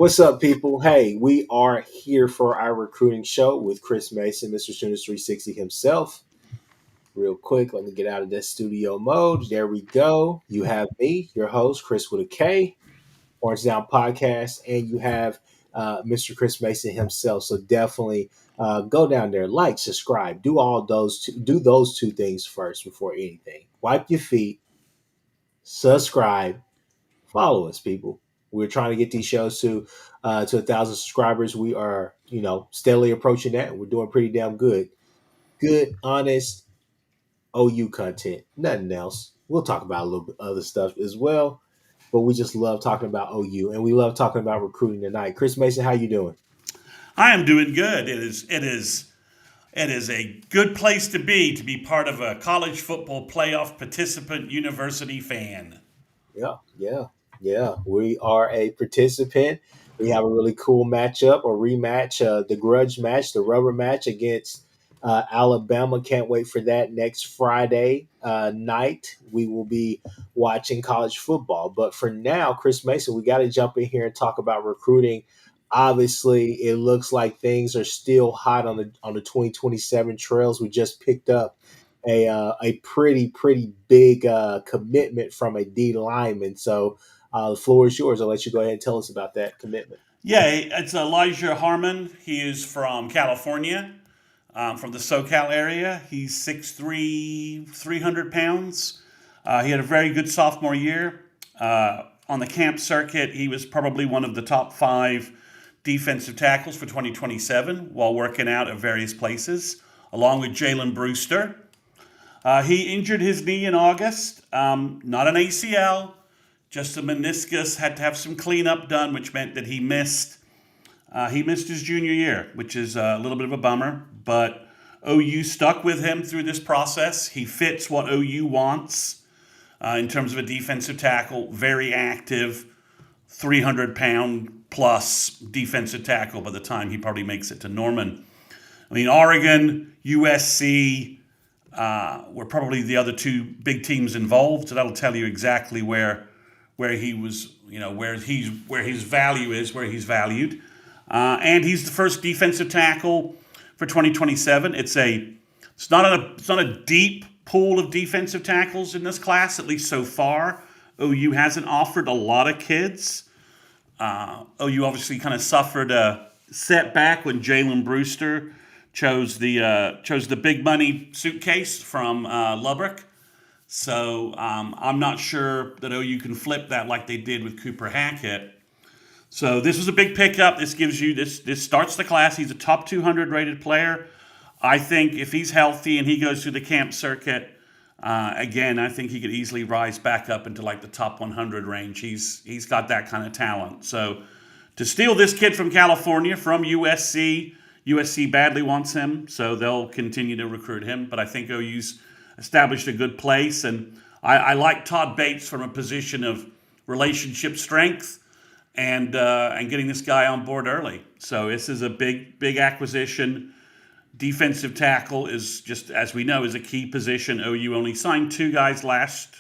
What's up, people? Hey, we are here for our recruiting show with Chris Mason, Mr. Students 360 himself. Real quick, let me get out of this studio mode. There we go. You have me, your host, Chris with a K, Orange Down Podcast, and you have Mr. Chris Mason himself. So definitely go down there, like, subscribe, do those two things first before anything. Wipe your feet, subscribe, follow us, people. We're trying to get these shows to 1,000 subscribers. We are, steadily approaching that, and we're doing pretty damn good. Good, honest OU content, nothing else. We'll talk about a little bit other stuff as well, but we just love talking about OU, and we love talking about recruiting tonight. Chris Mason, how you doing? I am doing good. It is a good place to be part of a college football playoff participant university fan. Yeah, yeah, yeah. We are a participant. We have a really cool matchup or rematch, the grudge match, the rubber match against Alabama. Can't wait for that next Friday night. We will be watching college football. But for now, Chris Mason, we got to jump in here and talk about recruiting. Obviously, it looks like things are still hot on the 2027 trails. We just picked up a pretty big commitment from a D lineman. So the floor is yours. I'll let you go ahead and tell us about that commitment. Yeah, it's Elijah Harmon. He is from California, from the SoCal area. He's 6'3", 300 pounds. He had a very good sophomore year. On the camp circuit, he was probably one of the top five defensive tackles for 2027 while working out at various places, along with Jalen Brewster. He injured his knee in August, not an ACL, just a meniscus. Had to have some cleanup done, which meant that he missed. He missed his junior year, which is a little bit of a bummer. But OU stuck with him through this process. He fits what OU wants in terms of a defensive tackle, very active, 300-pound plus defensive tackle by the time he probably makes it to Norman. I mean, Oregon, USC, were probably the other two big teams involved. So that'll tell you exactly where he was, where his value is, where he's valued. And he's the first defensive tackle for 2027. It's not a deep pool of defensive tackles in this class, at least so far. OU hasn't offered a lot of kids. OU obviously kind of suffered a setback when Jalen Brewster chose the big money suitcase from Lubbock. So I'm not sure that OU can flip that like they did with Cooper Hackett. So this was a big pickup. This starts the class. He's a top 200 rated player. I think if he's healthy and he goes through the camp circuit, again, I think he could easily rise back up into like the top 100 range. He's got that kind of talent. So to steal this kid from California, from USC badly wants him, so they'll continue to recruit him. But I think OU's established a good place, and I like Todd Bates from a position of relationship strength and getting this guy on board early. So this is a big acquisition. Defensive tackle is, just as we know, is a key position. OU only signed two guys last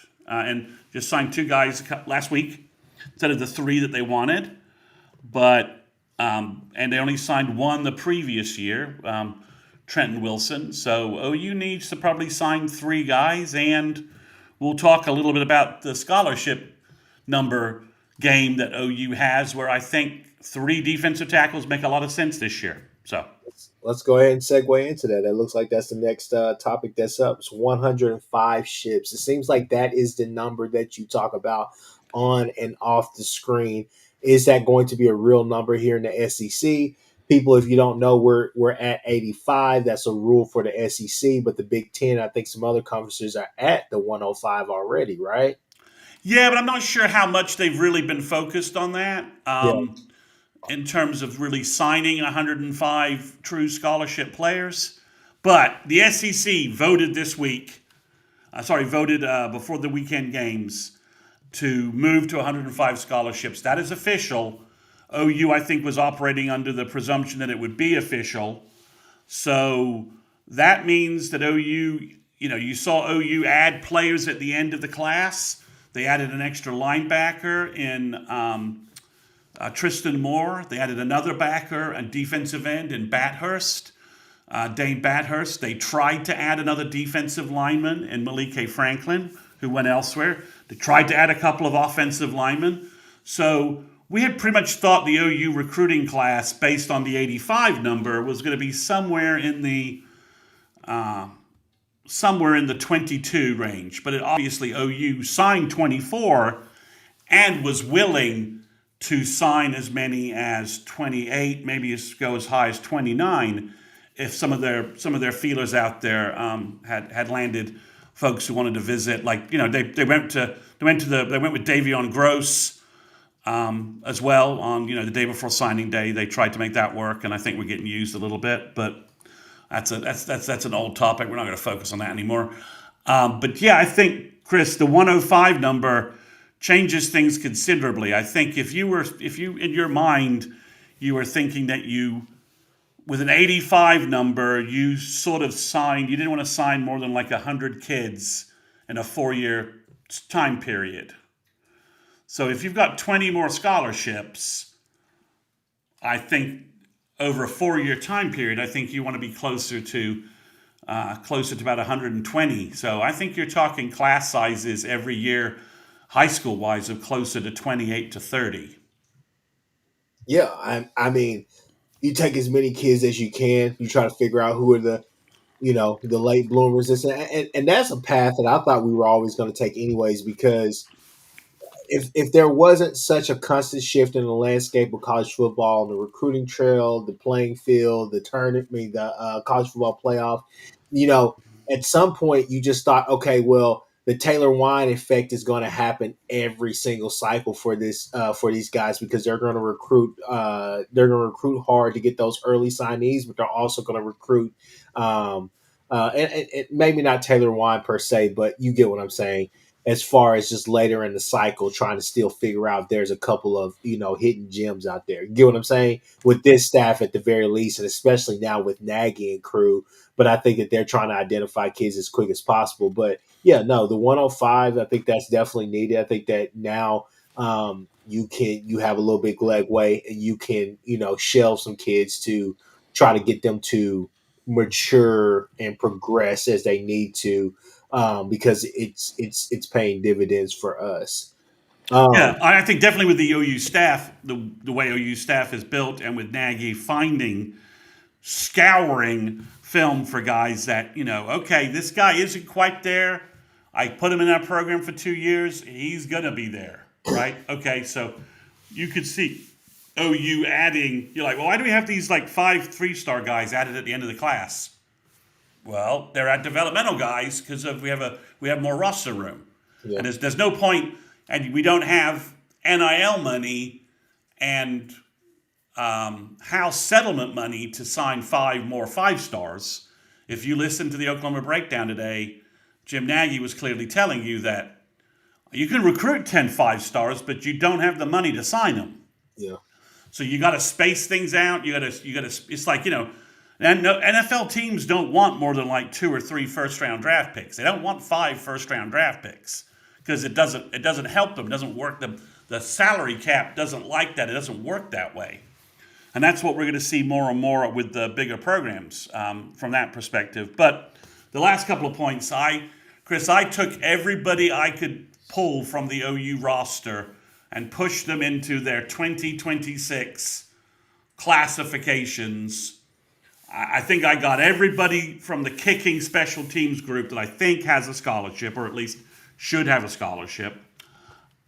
week instead of the three that they wanted, but and they only signed one the previous year, Trenton Wilson. So OU needs to probably sign three guys, and we'll talk a little bit about the scholarship number game that OU has, where I think three defensive tackles make a lot of sense this year. So Let's go ahead and segue into that. It looks like that's the next topic that's up. It's 105 ships. It seems like that is the number that you talk about on and off the screen. Is that going to be a real number here in the SEC? People, if you don't know, we're at 85. That's a rule for the SEC, but the Big Ten, I think some other conferences are at the 105 already, right? yeah, but I'm not sure how much they've really been focused on that. Yeah. In terms of really signing 105 true scholarship players. But the SEC voted this week, voted before the weekend games to move to 105 scholarships. That is official. OU, I think, was operating under the presumption that it would be official. So that means that OU, you saw OU add players at the end of the class. They added an extra linebacker in Tristan Moore. They added another backer and defensive end in Bathurst, Dane Bathurst. They tried to add another defensive lineman in Malike Franklin, who went elsewhere. They tried to add a couple of offensive linemen. So we had pretty much thought the OU recruiting class, based on the 85 number, was going to be somewhere in the 22 range. But obviously OU signed 24 and was willing to sign as many as 28, maybe go as high as 29, if some of their feelers out there had landed folks who wanted to visit. Like, they went with Davion Gross as well on the day before signing day. They tried to make that work, and I think we're getting used a little bit, but that's an old topic. We're not going to focus on that anymore. But yeah, I think, Chris, the 105 number changes things considerably. I think if you in your mind you were thinking that with an 85 number, you sort of you didn't want to sign more than like 100 kids in a 4-year time period. So if you've got 20 more scholarships, I think over a 4-year time period, I think you want to be closer to about 120. So I think you're talking class sizes every year, high school wise, of closer to 28 to 30. Yeah, I mean, you take as many kids as you can. You try to figure out who are the late bloomers, and that's a path that I thought we were always going to take anyways, because if there wasn't such a constant shift in the landscape of college football, the recruiting trail, the playing field, the tournament, the college football playoff, at some point you just thought, okay, well, the Taylor Wine effect is going to happen every single cycle for these guys, because they're going to recruit hard to get those early signees, but they're also going to recruit and maybe not Taylor Wine per se, but you get what I'm saying. As far as just later in the cycle, trying to still figure out if there's a couple of hidden gems out there. You get what I'm saying? With this staff at the very least, and especially now with Nagy and crew. But I think that they're trying to identify kids as quick as possible. But yeah, no, the 105, I think that's definitely needed. I think that now you have a little bit legway, and you can shelve some kids to try to get them to mature and progress as they need to. Because it's paying dividends for us. Yeah, I think definitely with the OU staff, the way OU staff is built, and with Nagy scouring film for guys that, okay, this guy isn't quite there. I put him in our program for 2 years. He's going to be there, right? Okay, so you could see OU adding, you're like, well, why do we have these like 5 3-star guys added at the end of the class? Well, they're at developmental guys because we have more roster room, and there's no point, and we don't have NIL money and house settlement money to sign 5 more 5-stars. If you listen to the Oklahoma Breakdown today, Jim Nagy was clearly telling you that you can recruit 10 5-stars, but you don't have the money to sign them. Yeah. So you got to space things out. You got to. It's like And no, NFL teams don't want more than like 2 or 3 first-round draft picks. They don't want 5 first-round draft picks because it doesn't help them. It doesn't work. The salary cap doesn't like that. It doesn't work that way. And that's what we're going to see more and more with the bigger programs from that perspective. But the last couple of points, Chris, I took everybody I could pull from the OU roster and pushed them into their 2026 classifications. I think I got everybody from the kicking special teams group that I think has a scholarship, or at least should have a scholarship.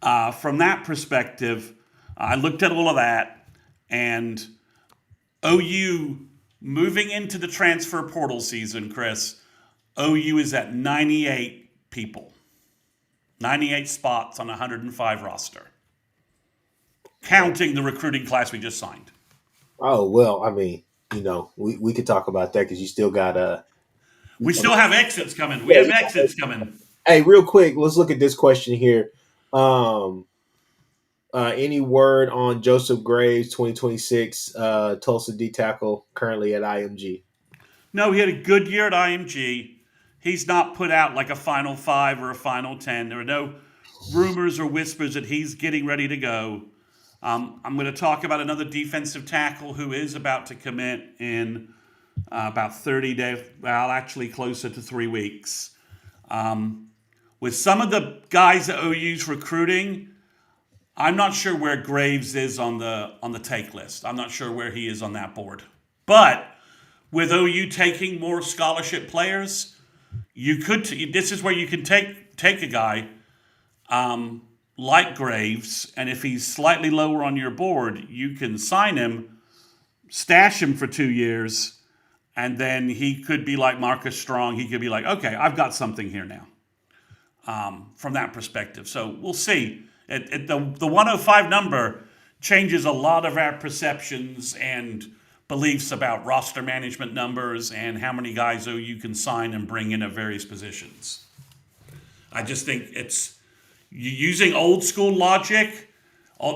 From that perspective, I looked at all of that, and OU moving into the transfer portal season, Chris, OU is at 98 people, 98 spots on a 105 roster, counting the recruiting class we just signed. Oh, well, I mean, we could talk about that because you still got we still have exits coming. We have exits coming. Hey, real quick, let's look at this question here. Any word on Joseph Graves, 2026 Tulsa D tackle, currently at IMG? No, he had a good year at IMG. He's not put out like a Final 5 or a Final 10. There are no rumors or whispers that he's getting ready to go. I'm going to talk about another defensive tackle who is about to commit in about 30 days, well, actually closer to 3 weeks. With some of the guys that OU's recruiting, I'm not sure where Graves is on the take list. I'm not sure where he is on that board. But with OU taking more scholarship players, you could. This is where you can take a guy like Graves, and if he's slightly lower on your board, you can sign him, stash him for 2 years, and then he could be like Marcus Strong. He could be like, okay, I've got something here now. From that perspective, so we'll see. The 105 number changes a lot of our perceptions and beliefs about roster management numbers and how many guys OU can sign and bring in at various positions. I just think it's using old school logic,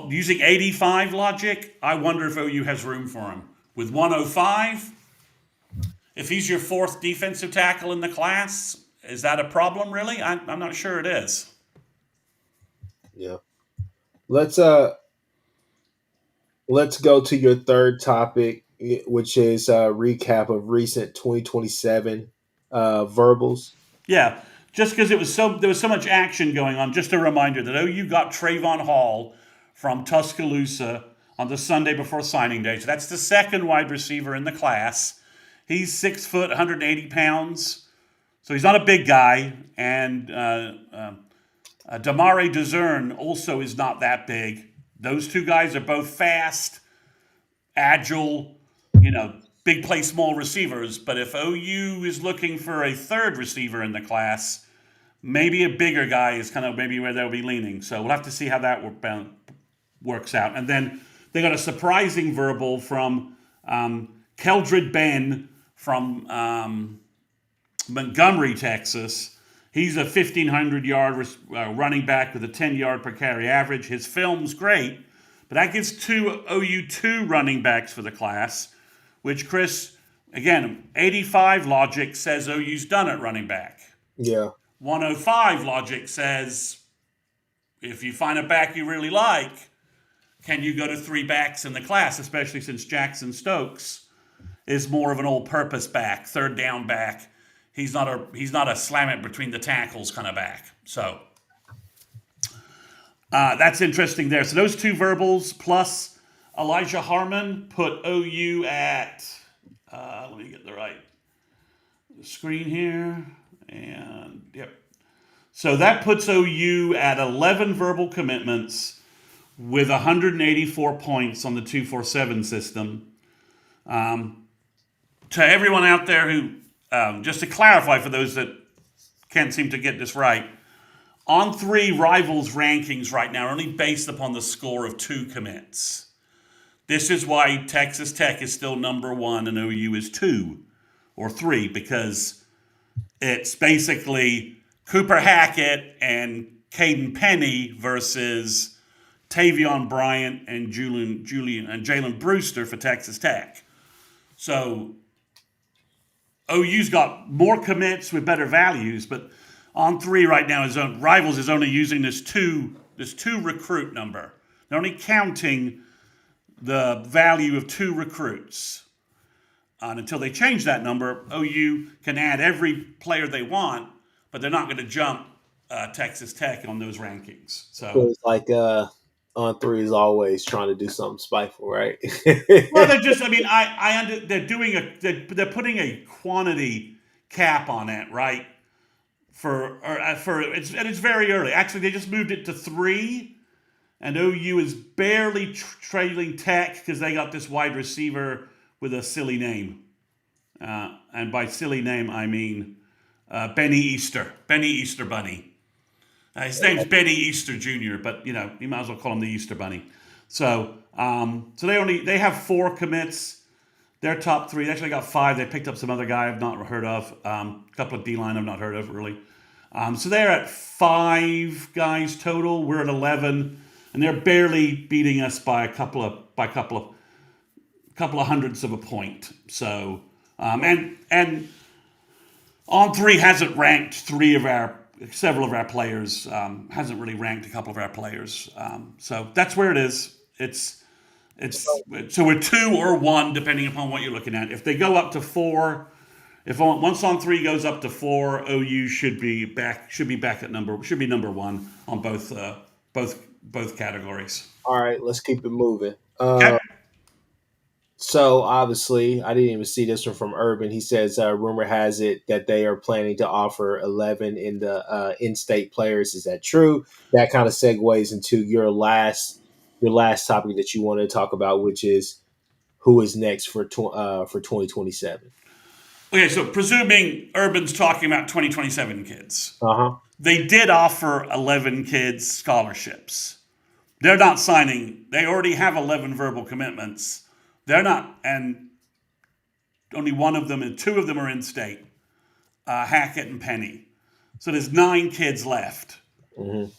using 85 logic. I wonder if OU has room for him. With 105, if he's your fourth defensive tackle in the class, is that a problem, really? I'm not sure it is. Yeah. Let's go to your third topic, which is a recap of recent 2027 verbals. Yeah, just because there was so much action going on. Just a reminder that OU got Trayvon Hall from Tuscaloosa on the Sunday before signing day. So that's the second wide receiver in the class. He's 6 foot, 180 pounds. So he's not a big guy. And Damari Duzerne also is not that big. Those two guys are both fast, agile, big play, small receivers. But if OU is looking for a third receiver in the class, maybe a bigger guy is kind of maybe where they'll be leaning. So we'll have to see how that works out. And then they got a surprising verbal from Keldred Ben from Montgomery, Texas. He's a 1,500-yard running back with a 10-yard per carry average. His film's great, but that gives OU two running backs for the class, which, Chris, again, 85 logic says OU's done at running back. Yeah. 105 logic says if you find a back you really like, can you go to 3 backs in the class, especially since Jackson Stokes is more of an all-purpose back, third down back. He's not a slam it between the tackles kind of back. So that's interesting there. So those two verbals plus Elijah Harmon put OU at, let me get the right screen here. And yep. So that puts OU at 11 verbal commitments with 184 points on the 247 system. To everyone out there who, just to clarify for those that can't seem to get this right, On3 Rivals rankings right now are only based upon the score of 2 commits. This is why Texas Tech is still number 1 and OU is 2 or 3, because it's basically Cooper Hackett and Caden Penny versus Tavion Bryant and Jalen Brewster for Texas Tech. So OU's got more commits with better values, but On3 right now Rivals is only using this two recruit number. They're only counting the value of 2 recruits. And until they change that number, OU can add every player they want, but they're not going to jump Texas Tech on those rankings. So it's like On3 is always trying to do something spiteful, right? well, they're just. I mean, they're putting a quantity cap on it, right? It's very early. Actually, they just moved it to 3. And OU is barely trailing Tech because they got this wide receiver with a silly name. And by silly name, I mean Benny Easter Bunny. His name's Benny Easter Jr., but, you might as well call him the Easter Bunny. So they have 4 commits. Their top 3, they actually got 5. They picked up some other guy I've not heard of. A couple of D-line I've not heard of, really. So they're at 5 guys total. We're at 11. And they're barely beating us by a couple of hundredths of a point. So, and On3 hasn't ranked several of our players. Hasn't really ranked a couple of our players. So that's where it is. It's so we're 2 or 1 depending upon what you're looking at. If they go up to 4, if once on 3 goes up to 4, OU should be back at number 1 on both categories. All right, let's keep it moving. Okay. So obviously, I didn't even see this one from Urban. He says, rumor has it that they are planning to offer 11 in the in-state players. Is that true? That kind of segues into your last topic that you wanted to talk about, which is who is next for 2027. Okay, so presuming Urban's talking about 2027 kids, Uh huh. they did offer 11 kids scholarships. They're not signing. They already have 11 verbal commitments. They're not, and only one of them and 2 of them are in state, Hackett and Penny. So there's 9 kids left. Mm-hmm.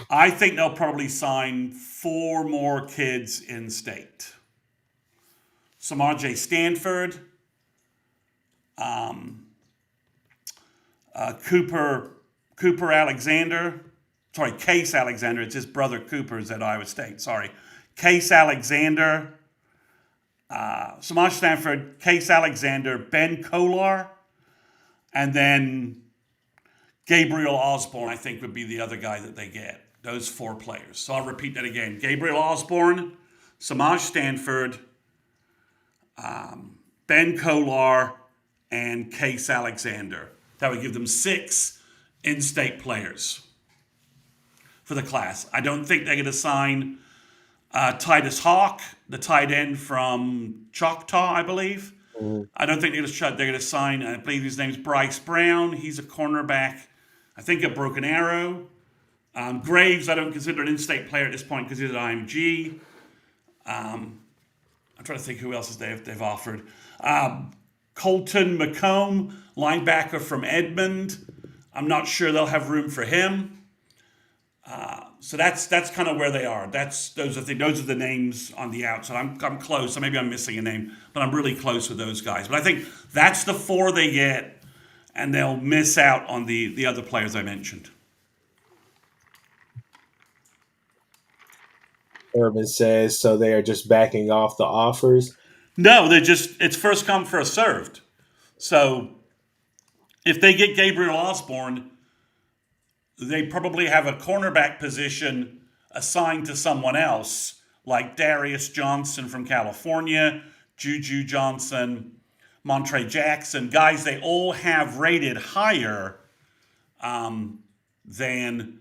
I think they'll probably sign 4 more kids in state. Samaje Stanford, Cooper Alexander, Case Alexander. It's his brother Cooper's at Iowa State. Sorry, Case Alexander, Samaje Stanford, Case Alexander, Ben Kolar, and then Gabriel Osborne, I think, would be the other guy that they get. Those 4 players. So I'll repeat that again. Gabriel Osborne, Samaje Stanford, Ben Kolar, and Case Alexander. That would give them 6 in-state players for the class. I don't think they're going to sign Titus Hawk, the tight end from Choctaw, I believe. Mm-hmm. I don't think they're going to sign, I believe his name's Bryce Brown. He's a cornerback, I think at Broken Arrow. Graves, I don't consider an in-state player at this point because he's at IMG. I'm trying to think who else they've offered. Colton McComb, linebacker from Edmond. I'm not sure they'll have room for him. So that's kind of where they are. Those are the names on the outside. I'm close. So maybe I'm missing a name, but I'm really close with those guys. But I think that's the 4 they get, and they'll miss out on the other players I mentioned. Urban says so. They are just backing off the offers. No, it's first come, first served. So if they get Gabriel Osborne, they probably have a cornerback position assigned to someone else, like Darius Johnson from California, Juju Johnson, Montre Jackson, guys they all have rated higher than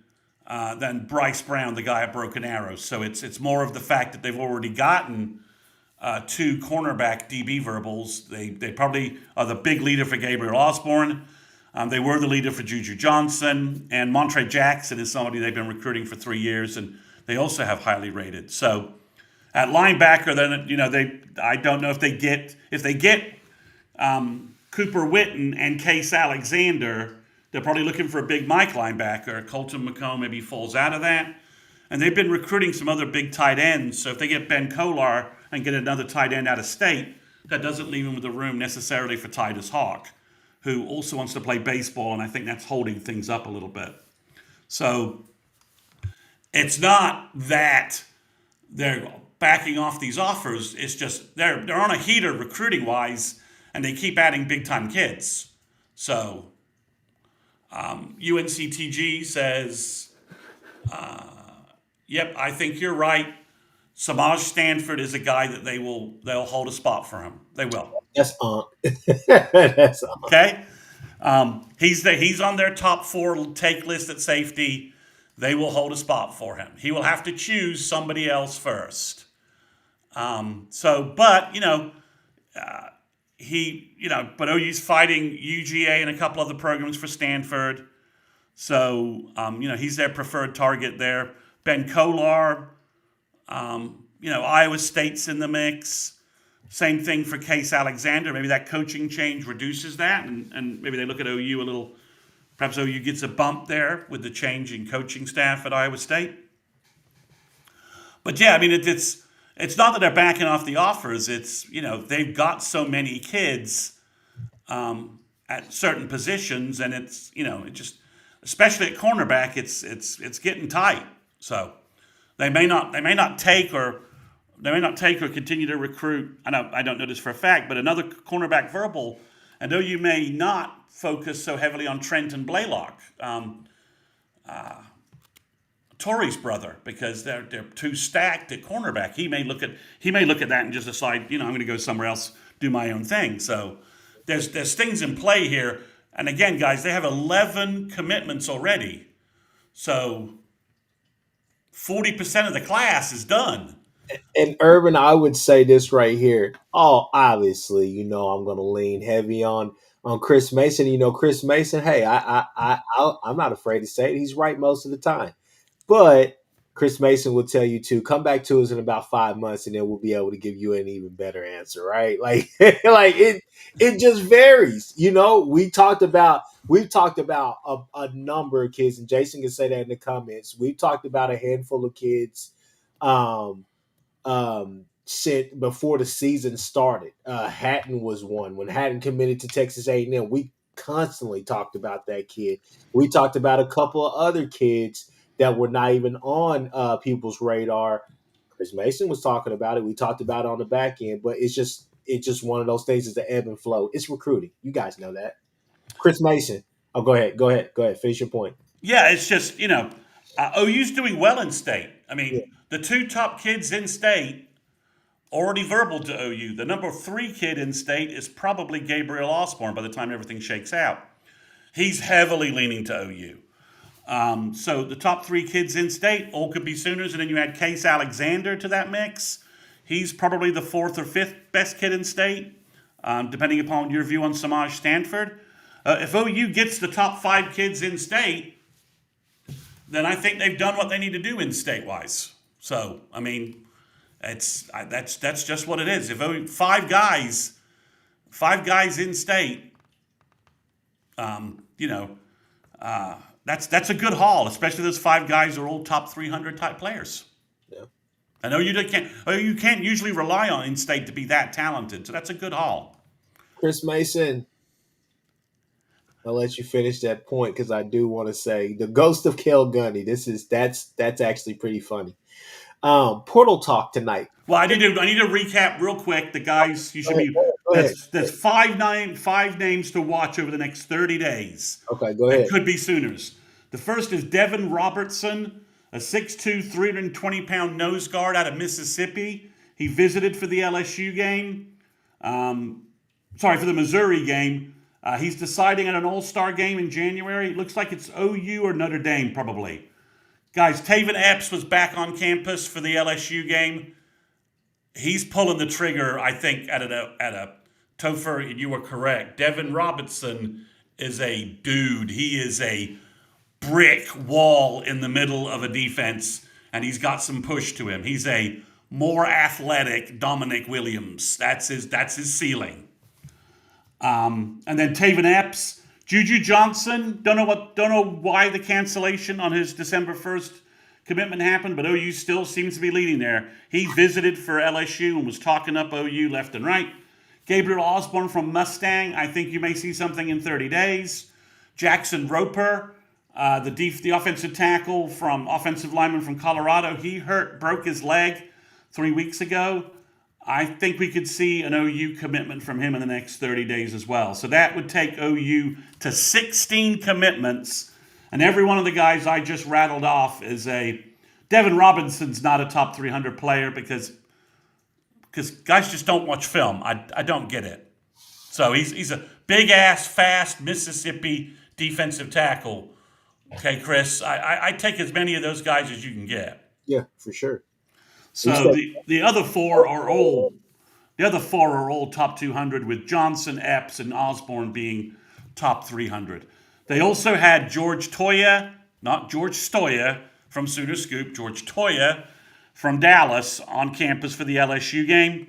Bryce Brown, the guy at Broken Arrow. So it's more of the fact that they've already gotten 2 cornerback DB verbals. They probably are the big leader for Gabriel Osborne. They were the leader for Juju Johnson, and Montre Jackson is somebody they've been recruiting for 3 years, and they also have highly rated. So at linebacker, then I don't know if they get Cooper Witten and Case Alexander. They're probably looking for a big Mike linebacker. Colton McComb maybe falls out of that. And they've been recruiting some other big tight ends. So if they get Ben Kolar and get another tight end out of state, that doesn't leave them with the room necessarily for Titus Hawk, who also wants to play baseball, and I think that's holding things up a little bit. So it's not that they're backing off these offers. It's just they're on a heater recruiting-wise, and they keep adding big-time kids. So UNCTG says, yep, I think you're right. Samaje Stanford is a guy that they'll hold a spot for him. They will. That's That's Okay, he's on their top 4 take list at safety. They will hold a spot for him. He will have to choose somebody else first. But OU's fighting UGA and a couple other programs for Stanford. So, he's their preferred target there. Ben Kolar, Iowa State's in the mix. Same thing for Case Alexander. Maybe that coaching change reduces that, and maybe they look at OU a little. Perhaps OU gets a bump there with the change in coaching staff at Iowa State. But yeah, I mean, it's not that they're backing off the offers. It's they've got so many kids at certain positions, and it's it just, especially at cornerback, it's getting tight. So they may not take or take or continue to recruit. I don't know this for a fact, but another cornerback verbal. And though you may not focus so heavily on Trent and Blaylock, Torrey's brother, because they're too stacked at cornerback. He may look at that and just decide, I'm going to go somewhere else, do my own thing. So there's things in play here. And again, guys, they have 11 commitments already. So 40% of the class is done. And Urban, I would say this right here. Oh, obviously, I'm going to lean heavy on Chris Mason. Chris Mason. Hey, I'm not afraid to say it. He's right most of the time. But Chris Mason will tell you to come back to us in about 5 months, and then we'll be able to give you an even better answer, right? Like, it just varies. We've talked about a number of kids, and Jason can say that in the comments. We've talked about a handful of kids. Sent before the season started. Hatton was one. When Hatton committed to Texas A&M, we constantly talked about that kid. We talked about a couple of other kids that were not even on people's radar. Chris Mason was talking about it. We talked about it on the back end, but it's just one of those things. Is the ebb and flow. It's recruiting. You guys know that. Chris Mason. Oh, go ahead. Finish your point. Yeah, it's just OU's doing well in state. I mean, the two top kids in state already verbal to OU. The number 3 kid in state is probably Gabriel Osborne by the time everything shakes out. He's heavily leaning to OU. So the top 3 kids in state all could be Sooners, and then you add Case Alexander to that mix. He's probably the 4th or 5th best kid in state, depending upon your view on Samaj Stanford. If OU gets the top 5 kids in state, then I think they've done what they need to do in state-wise. So, I mean, that's just what it is. If OU, 5 guys in state, that's a good haul, especially those 5 guys are all top 300 type players. Yeah. I know you can't usually rely on in-state to be that talented, so that's a good haul. Chris Mason, I'll let you finish that point because I do want to say the ghost of Cale Gundy. That's actually pretty funny. Portal talk tonight. Well, I need to recap real quick. The guys you should be. There's 5 names to watch over the next 30 days. Okay, go ahead. It could be Sooners. The first is Devin Robertson, a 6'2", 320-pound nose guard out of Mississippi. He visited for the LSU game. For the Missouri game. He's deciding on an all-star game in January. It looks like it's OU or Notre Dame, probably. Guys, Taven Epps was back on campus for the LSU game. He's pulling the trigger, I think, at a Topher, and you were correct. Devin Robertson is a dude. He is a brick wall in the middle of a defense, and he's got some push to him. He's a more athletic Dominic Williams. That's his ceiling. And then Taven Epps, Juju Johnson. Don't know why the cancellation on his December 1st commitment happened, but OU still seems to be leading there. He visited for LSU and was talking up OU left and right. Gabriel Osborne from Mustang. I think you may see something in 30 days. Jackson Roper, the offensive tackle offensive lineman from Colorado. He broke his leg 3 weeks ago. I think we could see an OU commitment from him in the next 30 days as well. So that would take OU to 16 commitments. And every one of the guys I just rattled off is Devin Robinson's not a top 300 player because guys just don't watch film. I don't get it. So he's a big-ass, fast Mississippi defensive tackle. Okay, Chris, I take as many of those guys as you can get. Yeah, for sure. So the other 4 are all top 200, with Johnson, Epps, and Osborne being top 300. They also had George Toya, not George Stoya from Sooner Scoop, George Toya from Dallas on campus for the LSU game.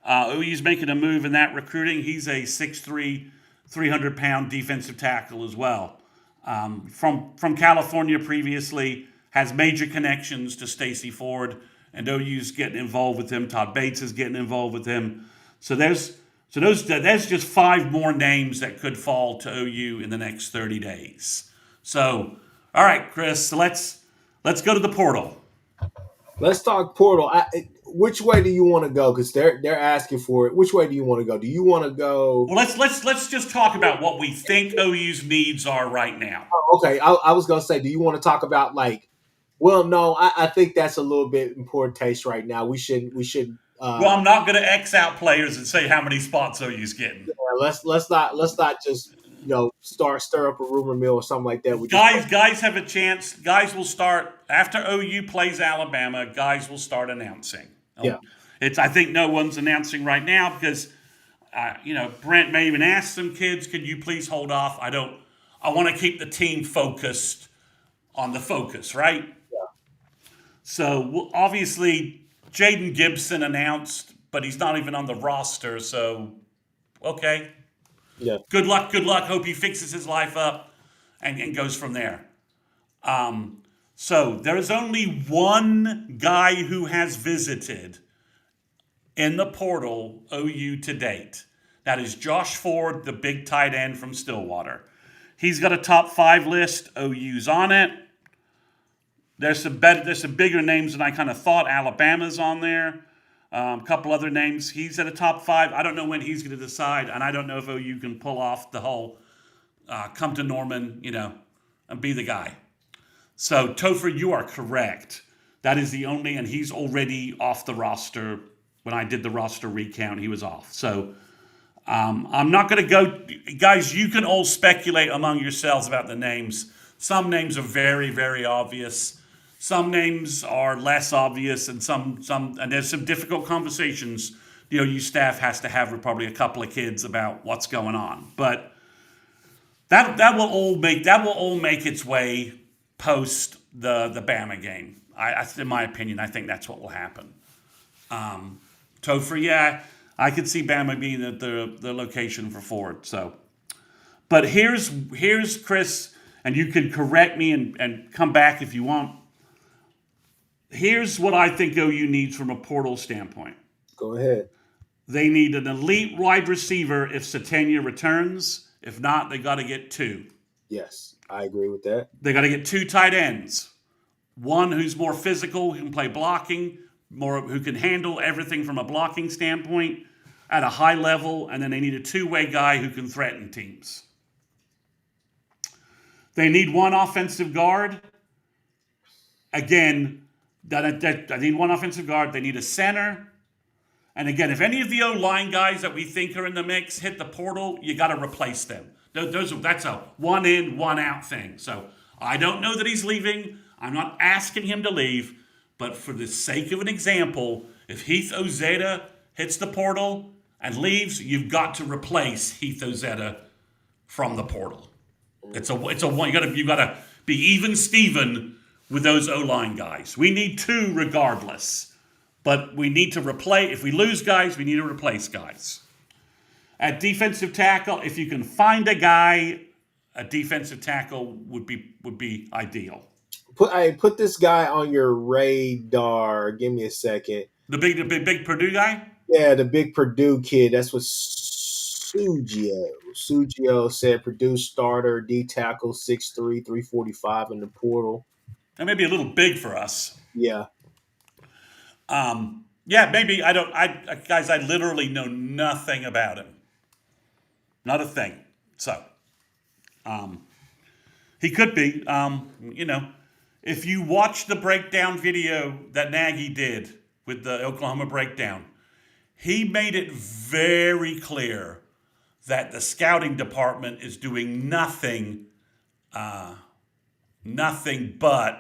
OU's making a move in that recruiting. He's a 6'3", 300-pound defensive tackle as well. From California previously, has major connections to Stacy Ford, and OU's getting involved with him. Todd Bates is getting involved with him. So there's just 5 more names that could fall to OU in the next 30 days. So, all right, Chris, so let's go to the portal. Let's talk portal. which way do you want to go? Because they're asking for it. Which way do you want to go? Do you want to go? Well, let's just talk about what we think OU's needs are right now. Okay, I was gonna say, do you want to talk about like? Well, no, I think that's a little bit in poor taste right now. We should. Well, I'm not going to X out players and say how many spots OU's getting. Let's not just stir up a rumor mill or something like that. We just Guys have a chance. Guys will start after OU plays Alabama. Guys will start announcing. yeah It's I think no one's announcing right now because Brent may even ask some kids, "Could you please hold off? I don't. I want to keep the team focused on the focus, right?" So obviously, Jaden Gibson announced, but he's not even on the roster. So okay, yeah good luck. Good luck. Hope he fixes his life up and goes from there. So there is only one guy who has visited in the portal OU to date. That is Josh Ford, the big tight end from Stillwater. He's got a top 5 list. OU's on it. There's some bigger names than I kind of thought. Alabama's on there. A couple other names. He's at a top 5. I don't know when he's going to decide, and I don't know if OU can pull off the whole come to Norman, and be the guy. So Topher, you are correct. That is the only, and he's already off the roster. When I did the roster recount, he was off. So I'm not going to go, guys. You can all speculate among yourselves about the names. Some names are very, very obvious. Some names are less obvious, and and there's some difficult conversations the OU staff has to have with probably a couple of kids about what's going on. But that will all make its way post the Bama game. In my opinion, I think that's what will happen. Topher, yeah, I could see Bama being the location for Ford. So, but here's Chris, and you can correct me and come back if you want. Here's what I think OU needs from a portal standpoint. Go ahead. They need an elite wide receiver if Satania returns. If not, they got to get 2. Yes, I agree with that. They got to get 2 tight ends. One who's more physical, who can play blocking, who can handle everything from a blocking standpoint at a high level, and then they need a 2-way guy who can threaten teams. They need 1 offensive guard. Again, I need 1 offensive guard. They need a center. And again, if any of the O-line guys that we think are in the mix hit the portal, you got to replace them. That's a 1 in, 1 out thing. So I don't know that he's leaving. I'm not asking him to leave. But for the sake of an example, if Heath Ozeta hits the portal and leaves, you've got to replace Heath Ozeta from the portal. It's a one. You gotta be even Steven with those O-line guys. We need 2 regardless, but we need to replace. If we lose guys, we need to replace guys. At defensive tackle, if you can find a guy, a defensive tackle would be ideal. Put this guy on your radar. Give me a second. The big Purdue guy? Yeah, the big Purdue kid. That's what Sugio. Sugio said Purdue starter, D tackle, 6'3", 345 in the portal. That may be a little big for us. Yeah. Yeah, maybe. Guys, I literally know nothing about him. Not a thing. So, he could be. If you watch the breakdown video that Nagy did with the Oklahoma breakdown, he made it very clear that the scouting department is doing nothing but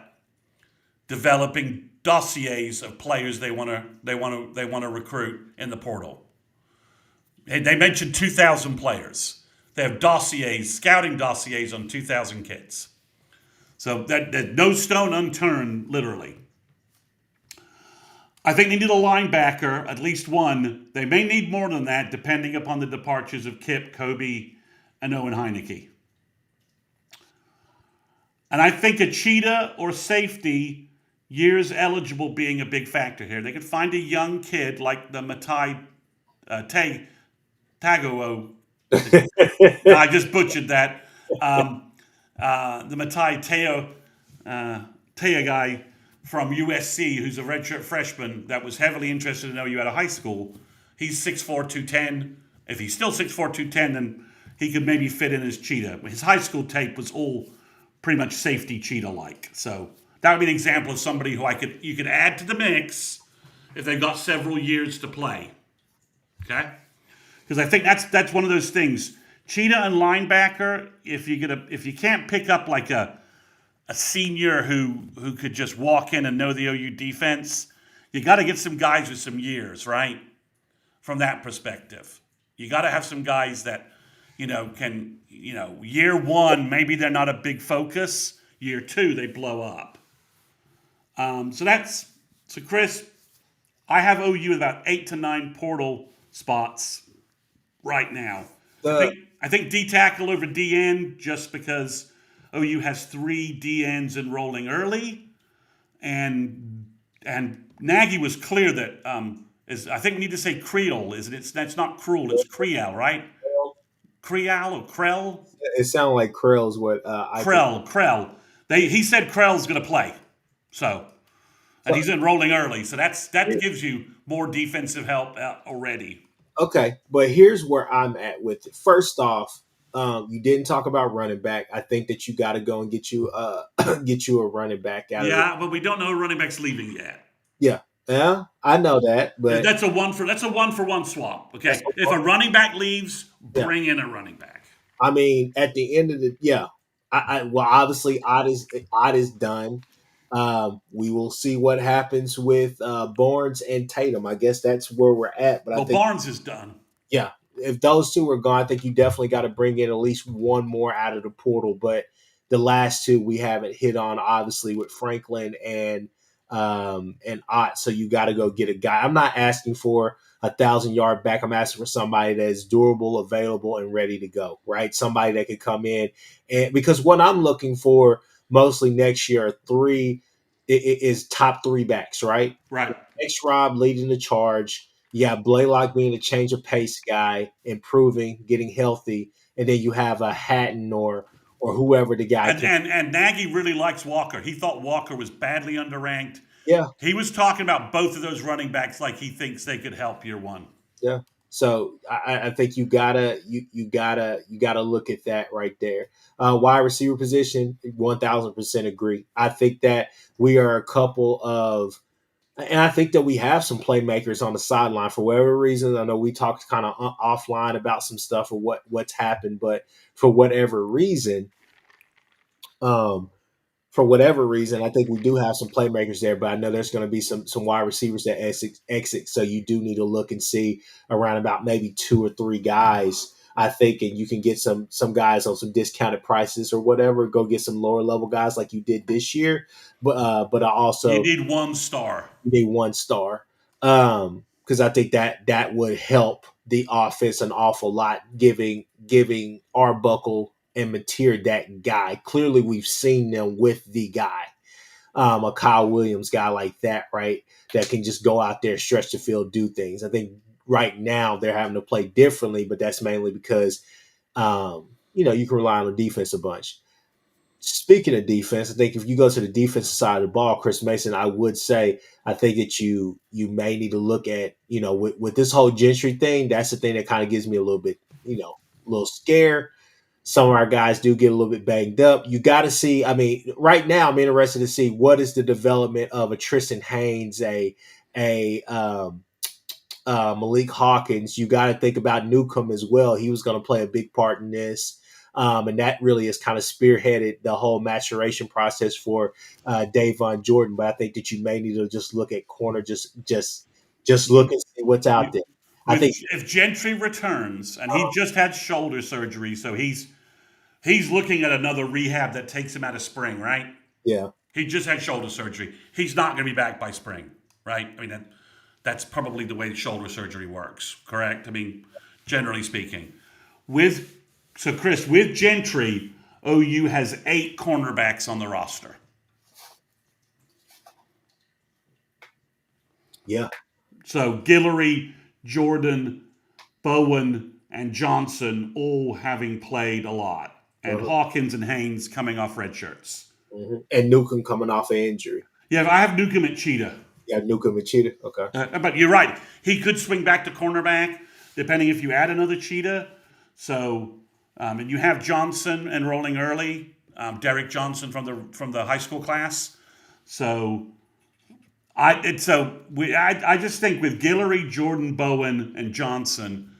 developing dossiers of players they want to recruit in the portal. They mentioned 2,000 players. They have scouting dossiers on 2,000 kids. So that no stone unturned, literally. I think they need a linebacker, at least 1. They may need more than that, depending upon the departures of Kip, Kobe, and Owen Heineke. And I think a cheetah or safety, years eligible being a big factor here. They could find a young kid like the Matai Tago'o. I just butchered that. The Matai Teo guy from USC, who's a redshirt freshman that was heavily interested in OU out of high school. He's 6'4", 210. If he's still 6'4", 210, then he could maybe fit in as Cheetah. His high school tape was all pretty much safety Cheetah-like. So that would be an example of somebody who you could add to the mix if they've got several years to play. Okay? Because I think that's one of those things. Cheetah and linebacker, if you can't pick up like a senior who could just walk in and know the OU defense, you got to get some guys with some years, right? From that perspective, you got to have some guys that can year one maybe they're not a big focus. Year two they blow up. So Chris, I have OU with about 8 to 9 portal spots right now. The I think D tackle over DN just because OU has 3 DNs enrolling early, and Nagy was clear that I think we need to say Creole. That's not cruel. It's Creole, right? Creole or Krell? it sounded like Krell's what I think. Krell. He said Krell's going to play, so and So, he's enrolling early, so that gives you more defensive help already. okay, but here's where I'm at with it. First off, you didn't talk about running back. I think that you got to go and get you get you a running back out of it. Yeah, but we don't know running back's leaving yet. Yeah, yeah, I know that, but That's a one for one swap. that's Okay, if a running back leaves, yeah. bring in a running back. I mean, at the end of the well, obviously, Odd is done. We will see what happens with Barnes and Tatum. I guess that's where we're at. But I Well, think, Barnes is done. yeah, if those two are gone, I think you definitely got to bring in at least one more out of the portal. But the last two we haven't hit on, obviously, with Franklin and Ott. So you got to go get a guy. I'm not asking for 1,000-yard back. I'm asking for somebody that is durable, available, and ready to go. Right, somebody that could come in and because what I'm looking for mostly next year are is top 3 backs. Right, Right. X Rob leading the charge. You have Blaylock being a change of pace guy, improving, getting healthy, and then you have a Hatton or whoever the guy And, can. and Nagy really likes Walker. He thought Walker was badly underranked. Yeah, He was talking about both of those running backs like he thinks they could help year one. yeah. So I think you gotta look at that right there. Wide receiver position, 1,000% agree. I think that we are a couple of, and I think that we have some playmakers on the sideline for whatever reason. I know we talked kind of offline about some stuff or what's happened, but for whatever reason, um, I think we do have some playmakers there, but I know there's going to be some wide receivers that exit. So you do need to look and see around about maybe 2 or 3 guys. I think, and you can get some guys on some discounted prices or whatever. Go get some lower level guys like you did this year, but I You also need 1 star. need 1 star because I think that would help the offense an awful lot, giving Arbuckle and Mateer that guy. Clearly, we've seen them with the guy, a Kyle Williams guy like that, right? That can just go out there, stretch the field, do things. I think right now they're having to play differently, but that's mainly because you can rely on the defense a bunch. Speaking of defense, I think if you go to the defensive side of the ball, Chris Mason, I would say I think that you may need to look at with this whole Gentry thing. That's the thing that kind of gives me a little bit a little scared. Some of our guys do get a little bit banged up. You got to see. I mean, right now I'm interested to see what is the development of a Tristan Haynes, a Malik Hawkins. You got to think about Newcomb as well. He was going to play a big part in this. And that really has kind of spearheaded the whole maturation process for Davon Jordan. But I think that you may need to just look at corner, just look and see what's out there. I think, If Gentry returns and he just had shoulder surgery, so he's looking at another rehab that takes him out of spring, right? yeah, He just had shoulder surgery. He's not going to be back by spring, right? I mean, that's probably the way shoulder surgery works, correct? I mean, generally speaking. Chris, with Gentry, OU has 8 cornerbacks on the roster. yeah, So Guillory, Jordan, Bowen, and Johnson all having played a lot. And uh-huh. Hawkins and Haynes coming off red shirts. And Newcomb coming off an injury. Yeah, I have Newcomb at Cheetah. You have Nuka Machida. Okay. But you're right. He could swing back to cornerback, depending if you add another Cheetah. So, and you have Johnson enrolling early, Derek Johnson from the high school class. So I just think with Guillory, Jordan, Bowen, and Johnson,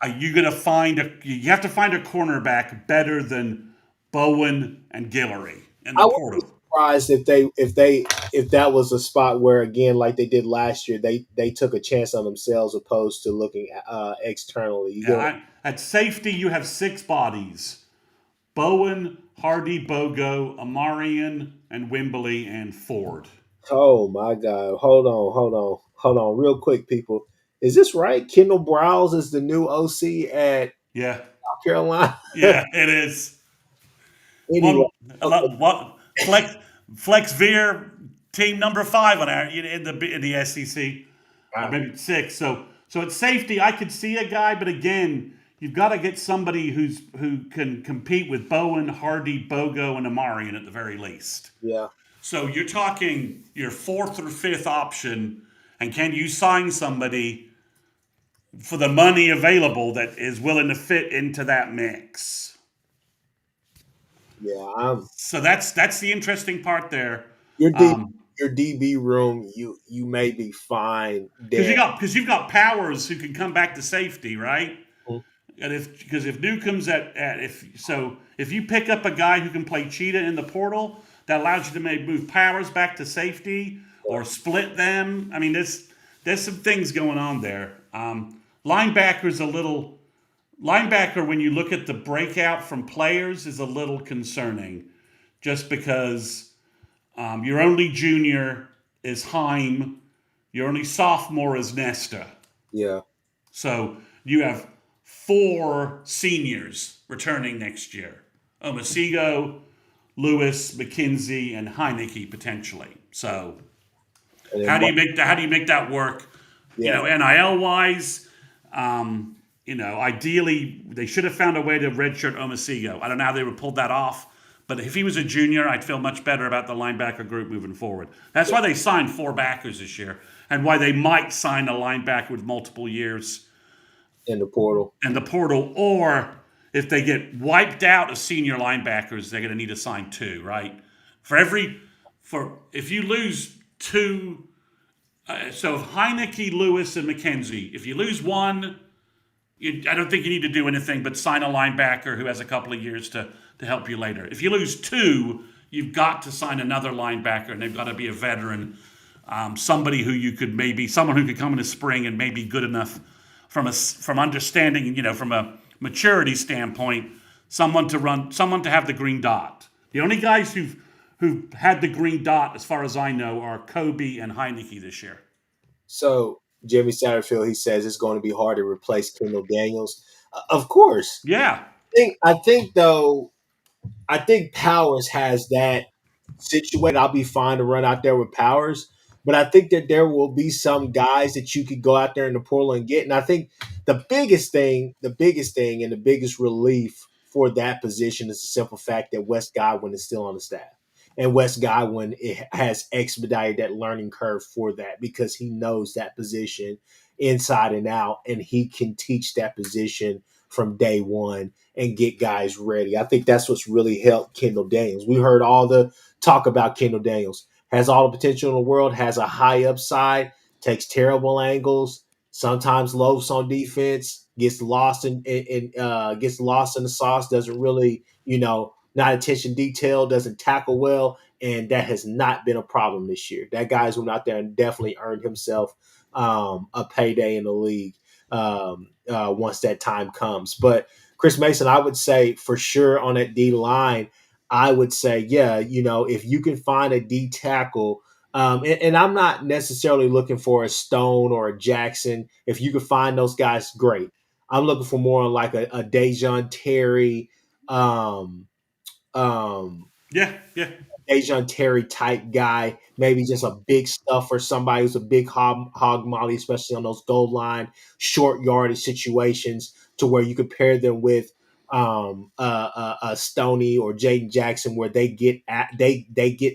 you have to find a cornerback better than Bowen and Guillory in I the would be portal. surprised if that was a spot where, again, like they did last year, they took a chance on themselves opposed to looking externally. You Yeah, go, at safety you have six bodies: Bowen, Hardy, Bogo, Amarian, and Wimbley and Ford. oh my God, hold on, real quick, people. Is this right? Kendall Browse is the new OC at Yeah, South Carolina. yeah, it is. Anyway, One, what Flex Veer team number five on our in the SEC, or wow. maybe six. So at safety, I could see a guy, but again, you've got to get somebody who can compete with Bowen, Hardy, Bogo, and Amarian at the very least. Yeah, So you're talking your fourth or fifth option, and can you sign somebody for the money available that is willing to fit into that mix? yeah. I'm So that's the interesting part there. your D Um, your DB room. You may be fine because there. you've got Powers who can come back to safety, right? And if Newcomb's at if you pick up a guy who can play cheetah in the portal, that allows you to maybe move Powers back to safety or split them. I mean, there's some things going on there. Linebacker's a little linebacker when you look at the breakout from players is a little concerning, just because your only junior is Heim, your only sophomore is Nesta. Yeah, So you have four seniors returning next year: Omasigo, Lewis, McKenzie, and Heineke potentially. So and then how do you make that work? You yeah. know, NIL wise, ideally they should have found a way to redshirt Omasigo. I don't know how they would pull that off. But if he was a junior, I'd feel much better about the linebacker group moving forward. That's why they signed four backers this year, and why they might sign a linebacker with multiple years In the portal. in the portal, or if they get wiped out of senior linebackers, they're going to need to sign two, right? For every for if you lose two, so if Heineke, Lewis, and McKenzie, if you lose one, I don't think you need to do anything but sign a linebacker who has a couple of years to help you later. If you lose two, you've got to sign another linebacker, and they've got to be a veteran, somebody who you could maybe someone who could come in the spring and maybe good enough from understanding, from a maturity standpoint, someone to have the green dot. The only guys who've had the green dot, as far as I know, are Kobe and Heineke this year. So Jimmy Satterfield, he says it's going to be hard to replace Kendall Daniels. Of course, Yeah, I think though, I think Powers has that situated. I'll be fine to run out there with Powers, but I think that there will be some guys that you could go out there in the portal and get. And I think the biggest thing, and the biggest relief for that position is the simple fact that Wes Godwin is still on the staff. And Wes Godwin has expedited that learning curve for that because he knows that position inside and out, and he can teach that position from day one and get guys ready. I think that's what's really helped Kendall Daniels. We heard all the talk about Kendall Daniels. Has all the potential in the world, has a high upside, takes terrible angles, sometimes loafs on defense, gets lost in the sauce, doesn't really, not attention detail, doesn't tackle well, and that has not been a problem this year. That guy's went out there and definitely earned himself a payday in the league once that time comes. But Chris Mason, I would say for sure on that D line, I would say, yeah, if you can find a D tackle, and I'm not necessarily looking for a Stone or a Jackson. If you can find those guys, great. I'm looking for more like a Dejon Terry, um, um, yeah, yeah. Dejon Terry type guy, maybe just a big stuff for somebody who's a big hog molly, especially on those goal line, short yardage situations, to where you could pair them with Stoney or Jaden Jackson, where they get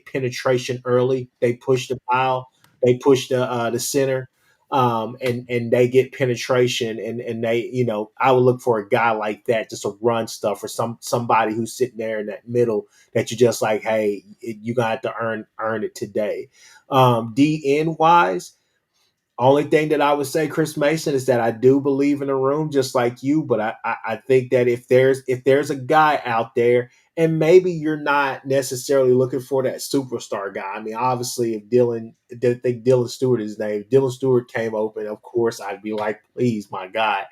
penetration early. They push the foul, they push the center, and they get penetration, and they, I would look for a guy like that just to run stuff, or somebody who's sitting there in that middle that you just like, hey, you got to earn it today. DN wise, only thing that I would say, Chris Mason, is that I do believe in the room just like you, but I think that if there's a guy out there, and maybe you're not necessarily looking for that superstar guy. I mean, obviously, if think Dylan Stewart is his name, if Dylan Stewart came open, of course I'd be like, please, my God.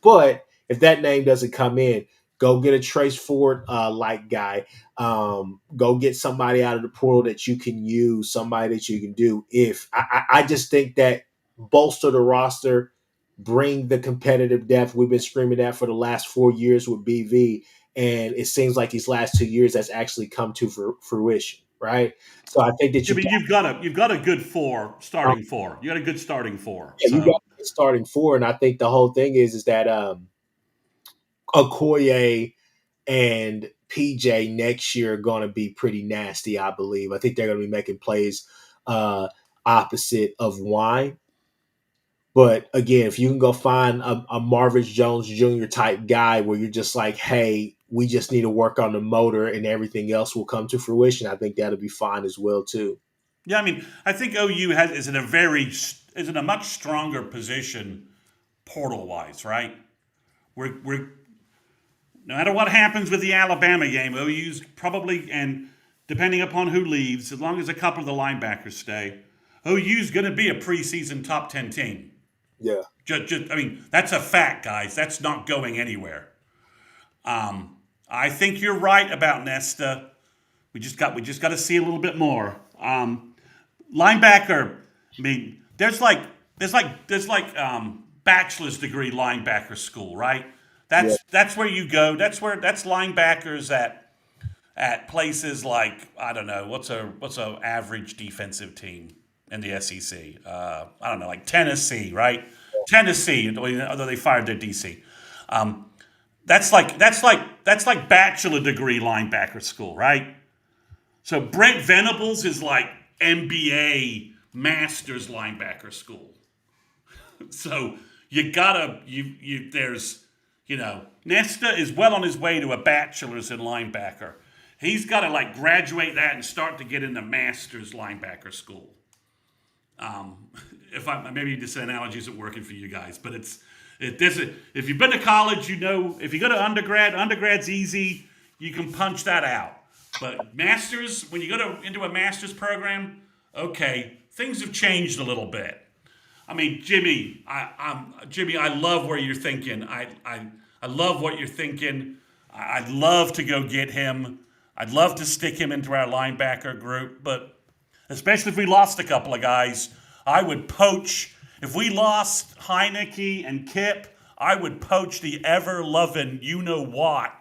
But if that name doesn't come in, go get a Trace Ford like guy. Go get somebody out of the portal that you can use, somebody that you can do. If I just think that bolster the roster, bring the competitive depth we've been screaming at for the last 4 years with BV, and it seems like these last 2 years that's actually come to fruition, right? So I think that I you mean, you've got a good four got starting four. You got a good starting four. yeah, you got So starting four, and I think the whole thing is that Okoye and PJ next year are going to be pretty nasty. I believe. I think they're going to be making plays uh, opposite of Wine. But again, if you can go find a Marvin Jones Jr. type guy where you're just like, hey, we just need to work on the motor and everything else will come to fruition, I think that'll be fine as well too. yeah, I mean, I think OU is in a much stronger position portal wise, right? We're no matter what happens with the Alabama game, OU's probably, and depending upon who leaves, as long as a couple of the linebackers stay, OU's going to be a preseason top 10 team. Yeah. I mean, that's a fact, guys. That's not going anywhere. I think you're right about Nesta. We just got to see a little bit more. Linebacker. I mean, there's like bachelor's degree linebacker school, right? Yeah. That's where you go. That's linebackers at places like, I don't know, what's a average defensive team in the SEC? I don't know, like Tennessee, right? Tennessee, although they fired their DC. Um, that's like bachelor degree linebacker school, right? So Brent Venables is like MBA masters linebacker school. So you gotta there's Nesta is well on his way to a bachelor's in linebacker. He's got to like graduate that and start to get into master's linebacker school. Um, if I maybe this analogy isn't working for you guys, but if you've been to college, if you go to undergrad's easy. You can punch that out. But masters, when you into a master's program, okay, things have changed a little bit. I mean, Jimmy, Jimmy, I love where you're thinking. I love what you're thinking. I'd love to go get him. I'd love to stick him into our linebacker group, but especially if we lost a couple of guys, I would poach. If we lost Heineke and Kip, I would poach the ever loving you know what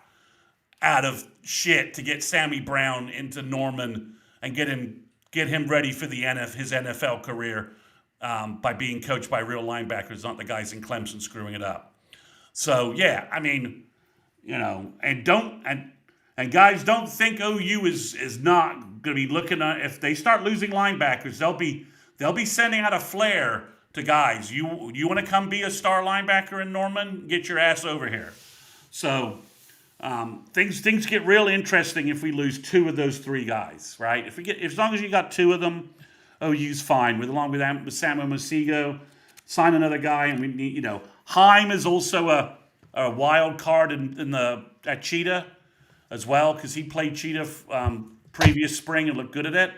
out of shit to get Sammy Brown into Norman and get him ready for his NFL career by being coached by real linebackers, not the guys in Clemson screwing it up. So yeah, I mean, and guys, don't think OU is not going to be looking at, if they start losing linebackers, they'll be sending out a flare to guys. You want to come be a star linebacker in Norman? Get your ass over here. So things get real interesting if we lose two of those three guys, right? As long as you got two of them, OU's fine. Along with Samuel Masigo, sign another guy, and we need Heim is also a wild card at Cheetah as well, because he played Cheetah previous spring and looked good at it.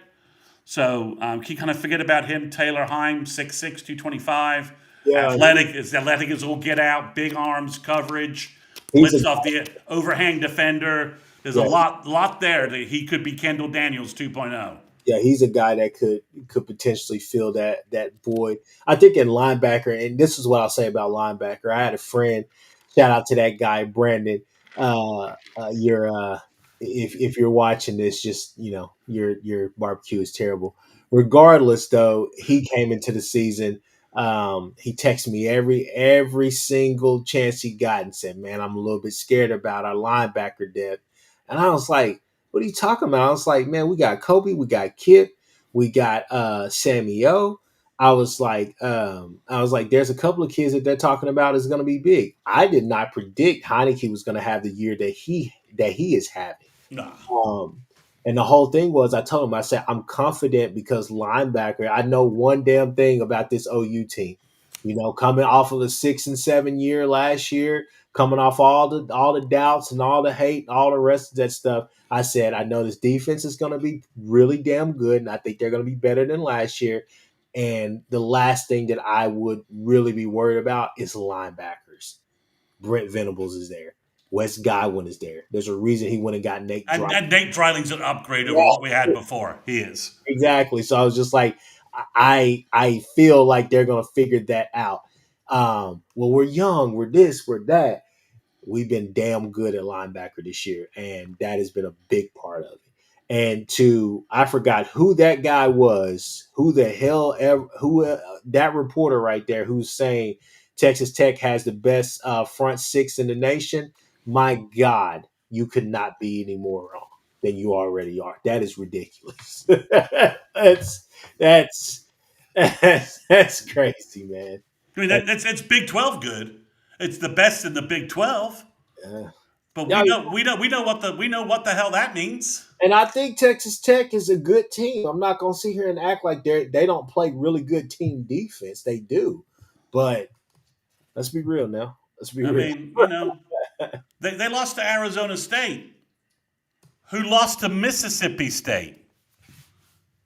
So can you kind of forget about him? Taylor Heim, 6'6", 225. Yeah. Athletic as all get out, big arms, coverage, He's lifts a off the overhang defender. There's a yeah, lot there that he could be Kendall Daniels 2.0. yeah, he's a guy that could potentially fill that void. I think in linebacker, and this is what I'll say about linebacker. I had a friend. Shout out to that guy, Brandon. You're if you're watching this, just your barbecue is terrible. Regardless, though, he came into the season. He texted me every single chance he got and said, "Man, I'm a little bit scared about our linebacker depth." And I was like, "What are you talking about?" I was like, "Man, we got Kobe, we got Kip, we got Sammy O." I was like, there's a couple of kids that they're talking about is going to be big. I did not predict Heineke was going to have the year that he is having. Nah. Um, and the whole thing was, I told him, I said, I'm confident because linebacker, I know one damn thing about this OU team. Coming off of a 6-7 year last year, coming off all the doubts and all the hate, and all the rest of that stuff. I said, I know this defense is going to be really damn good, and I think they're going to be better than last year. And the last thing that I would really be worried about is linebackers. Brent Venables is there. Wes Godwin is there. There's a reason he went and got Nate Dry. And Nate Dryling's an upgrade over what we had before. He is. Exactly. So I was just like, I feel like they're gonna figure that out. Well, we're young, we're this, we're that. We've been damn good at linebacker this year, and that has been a big part of it. And I forgot who that guy was, who the hell ever, who that reporter right there who's saying Texas Tech has the best front six in the nation. My God, you could not be any more wrong than you already are. That is ridiculous. That's that's crazy, man. I mean, it's Big 12 good. It's the best in the Big 12. Uh, But yeah, we know what the hell that means. and I think Texas Tech is a good team. I'm not gonna sit here and act like they don't play really good team defense. They do, but let's be real now. Let's be I real. mean, they lost to Arizona State, who lost to Mississippi State.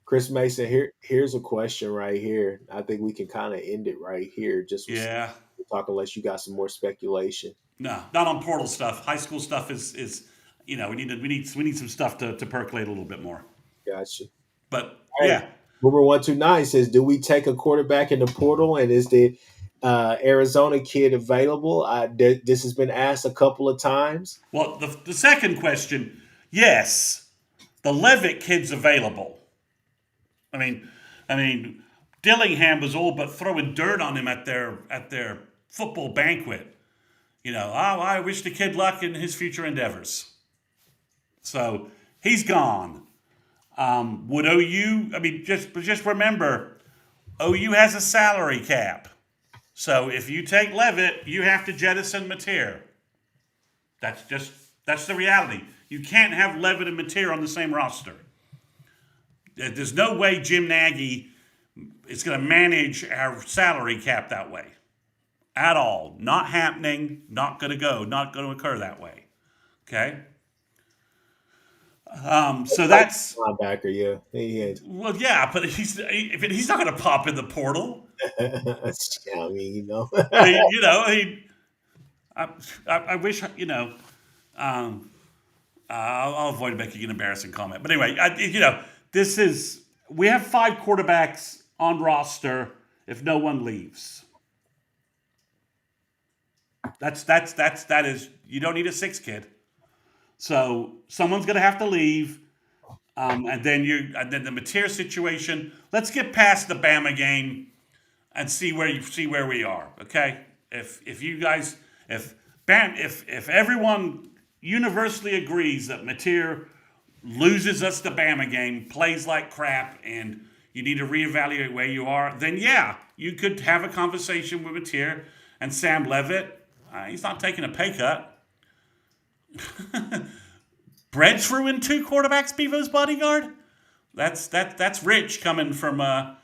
Chris Mason, here's a question right here. I think we can kind of end it right here. Just with Yeah. talk, unless you got some more speculation. No, not on portal stuff. High school stuff is we need some stuff to percolate a little bit more. Gotcha. But All right. yeah. Boomer 129 says, "Do we take a quarterback in the portal? And is the Arizona kid available?" This has been asked a couple of times. Well, the second question, yes, the Levitt kid's available. I mean, Dillingham was all but throwing dirt on him at their football banquet. I wish the kid luck in his future endeavors. So he's gone. Would OU? I mean, just remember, OU has a salary cap. So if you take Levitt, you have to jettison Mateer. That's the reality. You can't have Levitt and Mateer on the same roster. There's no way Jim Nagy is going to manage our salary cap that way. At all. Not happening. Not going to go. Not going to occur that way. Okay? So that's Linebacker, yeah. He is. well, yeah, but he's not going to pop in the portal. Yeah, I mean, I mean, I wish I'll avoid making an embarrassing comment. But anyway, we have 5 quarterbacks on roster if no one leaves. That is, you don't need a 6th kid. So someone's going to have to leave, and then the Mateer situation. Let's get past the Bama game and see where we are. Okay, if everyone universally agrees that Mateer loses us the Bama game, plays like crap, and you need to reevaluate where you are, then yeah, you could have a conversation with Mateer and Sam Levitt. He's not taking a pay cut. Breadthrough in 2 quarterbacks, Bevo's bodyguard. That's rich coming from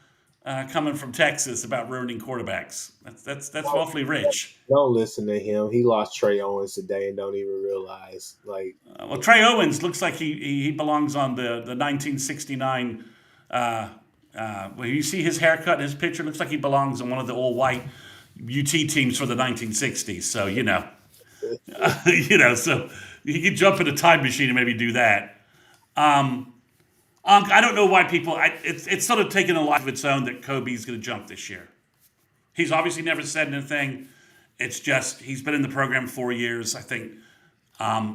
Texas about ruining quarterbacks. That's awfully rich. Don't listen to him. He lost Trey Owens today and don't even realize. Well, Trey Owens looks like he belongs on the 1969. When you see his haircut, his picture looks like he belongs on one of the all-white UT teams for the 1960s. So so you could jump in a time machine and maybe do that. I don't know why people. It's sort of taken a life of its own that Kobe's going to jump this year. He's obviously never said anything. It's just he's been in the program 4 years. I think.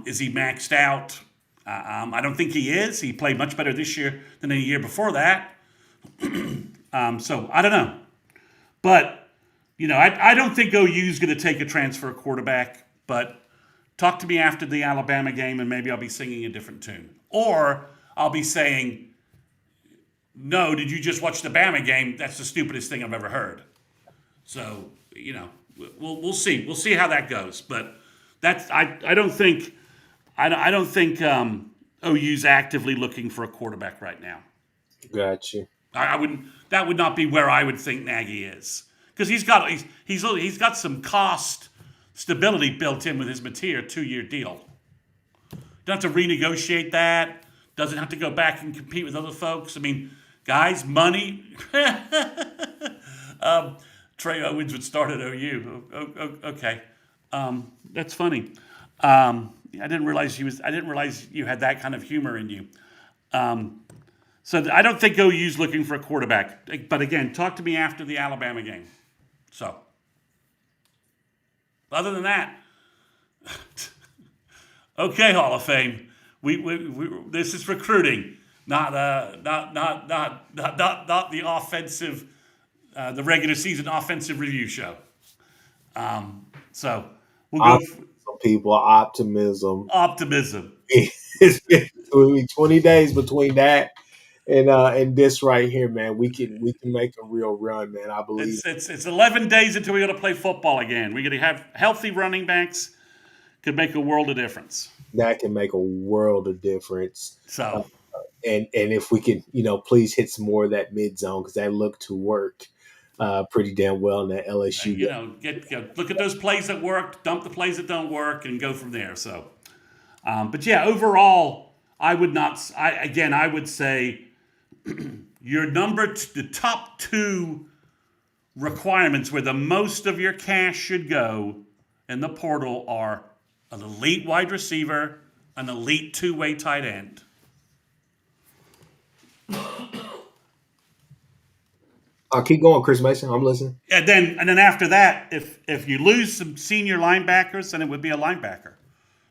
Is he maxed out? I don't think he is. He played much better this year than any year before that. So I don't know, but I don't think OU's going to take a transfer quarterback, but talk to me after the Alabama game and maybe I'll be singing a different tune. Or I'll be saying, no, did you just watch the Bama game? That's the stupidest thing I've ever heard. So, we'll see. We'll see how that goes. But I don't think OU's actively looking for a quarterback right now. Gotcha. I wouldn't. That would not be where I would think Nagy is, because he's got some cost stability built in with his Mateer 2-year deal. Don't have to renegotiate that. Doesn't have to go back and compete with other folks. I mean, guys, money. Trey Owens would start at OU. Okay, that's funny. I didn't realize you had that kind of humor in you. So I don't think OU's looking for a quarterback. But again, talk to me after the Alabama game. So, other than that, okay, Hall of Fame. This is recruiting, not the offensive, the regular season offensive review show. So we'll go. Some people optimism. It's been 20 days between that and this right here, man. We can make a real run, man. I believe it's 11 days until we got to play football again. We're going to have healthy running backs. Could make a world of difference. That can make a world of difference. So, and if we can, please hit some more of that mid zone, because that looked to work pretty damn well in that LSU. Look at those plays that worked, dump the plays that don't work, and go from there. So, but yeah, overall, I would say the top two requirements where the most of your cash should go in the portal are an elite wide receiver, an elite two-way tight end. I'll keep going, Chris Mason. I'm listening. And then after that, if you lose some senior linebackers, then it would be a linebacker,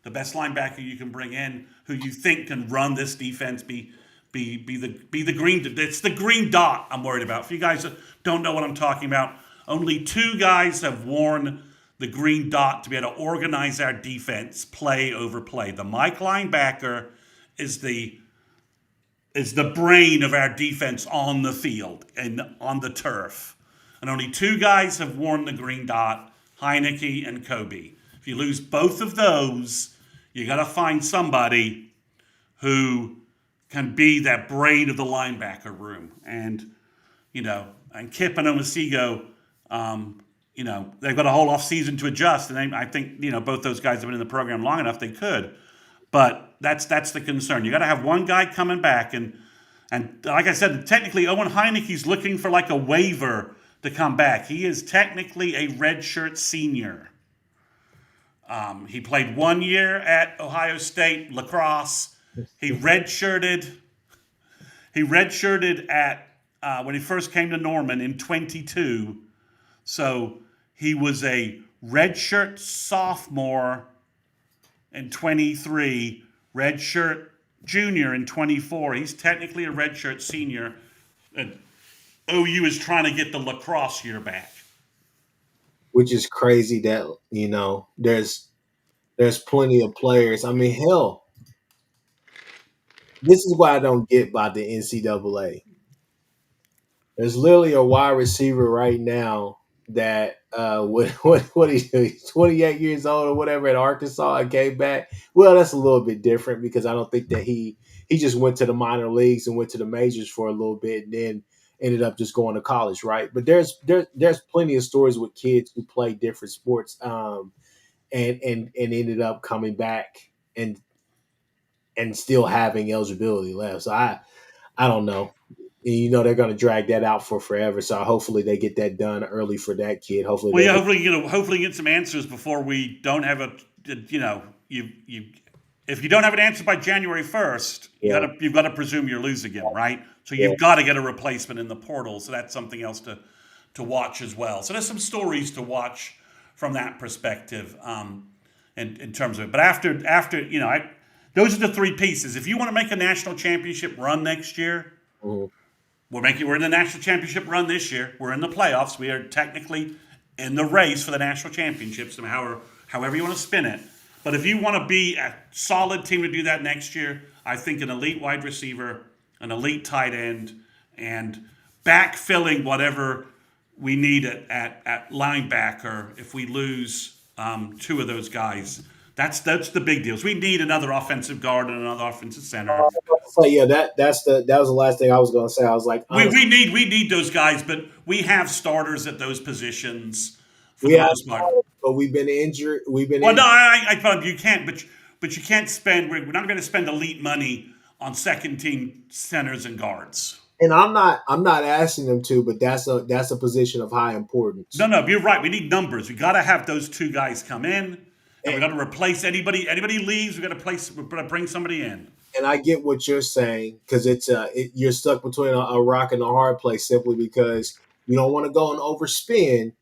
the best linebacker you can bring in, who you think can run this defense. Be the green. It's the green dot I'm worried about. If you guys don't know what I'm talking about, only 2 guys have worn the green dot to be able to organize our defense play over play. The Mike linebacker is the brain of our defense on the field and on the turf. And only 2 guys have worn the green dot, Heineke and Kobe. If you lose both of those, you got to find somebody who can be that brain of the linebacker room. And Kip and Omasigo, they've got a whole off season to adjust, and I think both those guys have been in the program long enough they could. But that's the concern. You got to have one guy coming back, and like I said, technically Owen Heineke's looking for like a waiver to come back. He is technically a redshirt senior. He played 1 year at Ohio State lacrosse. He redshirted at when he first came to Norman in 22. So he was a redshirt sophomore in 23, redshirt junior in 24. He's technically a redshirt senior. And OU is trying to get the lacrosse year back. Which is crazy that, there's plenty of players. I mean, hell, this is what I don't get by the NCAA. There's literally a wide receiver right now that what he's 28 years old or whatever at Arkansas and came back. Well, that's a little bit different, because I don't think that he just went to the minor leagues and went to the majors for a little bit and then ended up just going to college, right? But there's plenty of stories with kids who play different sports and ended up coming back and still having eligibility left. So I don't know. And they're going to drag that out for forever. So hopefully they get that done early for that kid. Hopefully get some answers before we don't have if you don't have an answer by January 1st, you've got to presume you're losing him, right? So you've got to get a replacement in the portal. So that's something else to watch as well. So there's some stories to watch from that perspective, in terms of it. But after those are the 3 pieces. If you want to make a national championship run next year. Mm-hmm. We're in the national championship run this year. We're in the playoffs. We are technically in the race for the national championships, however you want to spin it. But if you want to be a solid team to do that next year, I think an elite wide receiver, an elite tight end, and backfilling whatever we need at linebacker if we lose two of those guys. That's the big deals. We need another offensive guard and another offensive center. So yeah, that was the last thing I was going to say. I was like, We, honestly, we need we need those guys, but we have starters at those positions for we the have, most part. but we've been injured. We've been Well, no, injured, you can't, but you can't spend. We're not going to spend elite money on second team centers and guards. and I'm not asking them to, but that's a position of high importance. No, you're right. We need numbers. We got to have those two guys come in, and we And, got to replace anybody. Anybody leaves, we got to place. We got to bring somebody in. and I get what you're saying because you're stuck between a rock and a hard place simply because you don't want to go and overspend,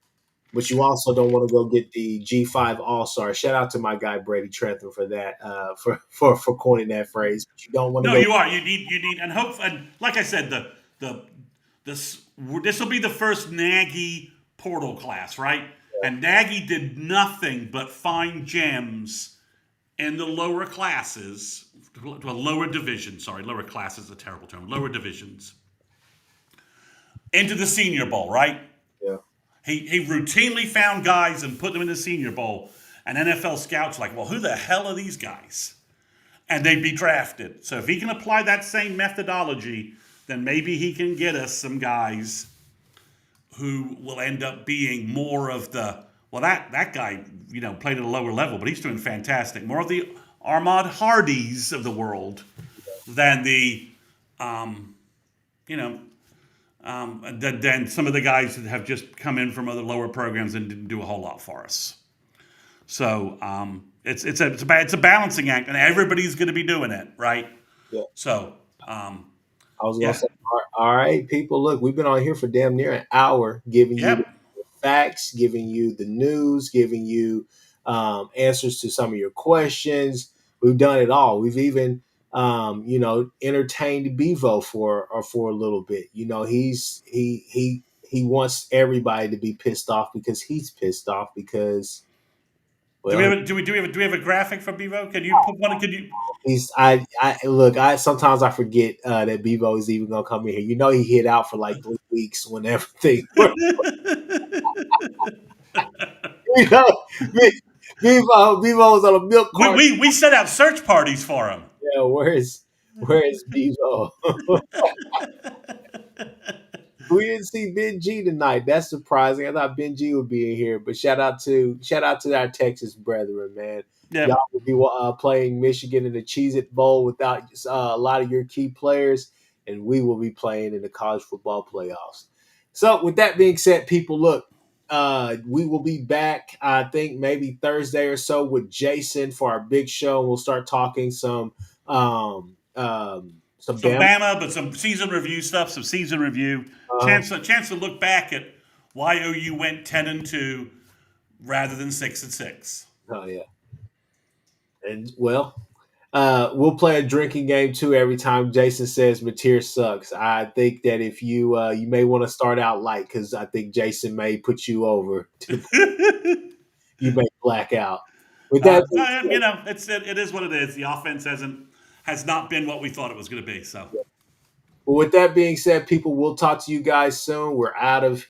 but you also don't want to go get the G5 All Star. Shout out to my guy Brady Trentham for that, for coining that phrase. But you don't want to No, go. you are. You need, and hope. And like I said, the this will be the first Nagy portal class, right? And Nagy did nothing but find gems in the lower classes, to a lower division. Sorry, lower class is a terrible term. Lower divisions into the Senior Bowl, right? Yeah. He routinely found guys and put them in the Senior Bowl, and NFL scouts were like, well, who the hell are these guys? And they'd be drafted. So if he can apply that same methodology, then maybe he can get us some guys who will end up being more of the, well, that guy, played at a lower level, but he's doing fantastic. More of the Ahmad Hardys of the world than the, you know, than some of the guys that have just come in from other lower programs and didn't do a whole lot for us. So it's a balancing act, and everybody's going to be doing it, right? Yeah. So I was going to yeah, say, all right, people, look, we've been on here for damn near an hour giving you the yep. facts, giving you the news, giving you answers to some of your questions. We've done it all. We've even, entertained Bevo for a little bit. He wants everybody to be pissed off because he's pissed off because, Do we well, have a, do we have a graphic for Bevo? Can you put one? Can you? he's I look. I sometimes I forget that Bevo is even gonna come in here. He hid out for like 3 weeks when everything. you know, Bevo was on a milk we, cart. we we set out search parties for him. Yeah, where's Bevo? We didn't see Ben G tonight. That's surprising. I thought Ben G would be in here, but shout out to our Texas brethren, man. Y'all Yep. will be playing Michigan in the Cheez-It Bowl without a lot of your key players, and we will be playing in the college football playoffs. So, with that being said, people, look, we will be back. I think maybe Thursday or so with Jason for our big show. We'll start talking some Some Bama. Bama, but some season review stuff. Some season review. Uh, Chance to look back at why OU went 10-2 rather than 6-6. oh yeah. And well, we'll play a drinking game too every time Jason says Mateer sucks. I think that if you may want to start out light because I think Jason may put you over. You may black out. With that, being said, it is what it is. The offense has not been what we thought it was going to be. So with that being said, people, we'll talk to you guys soon. We're out of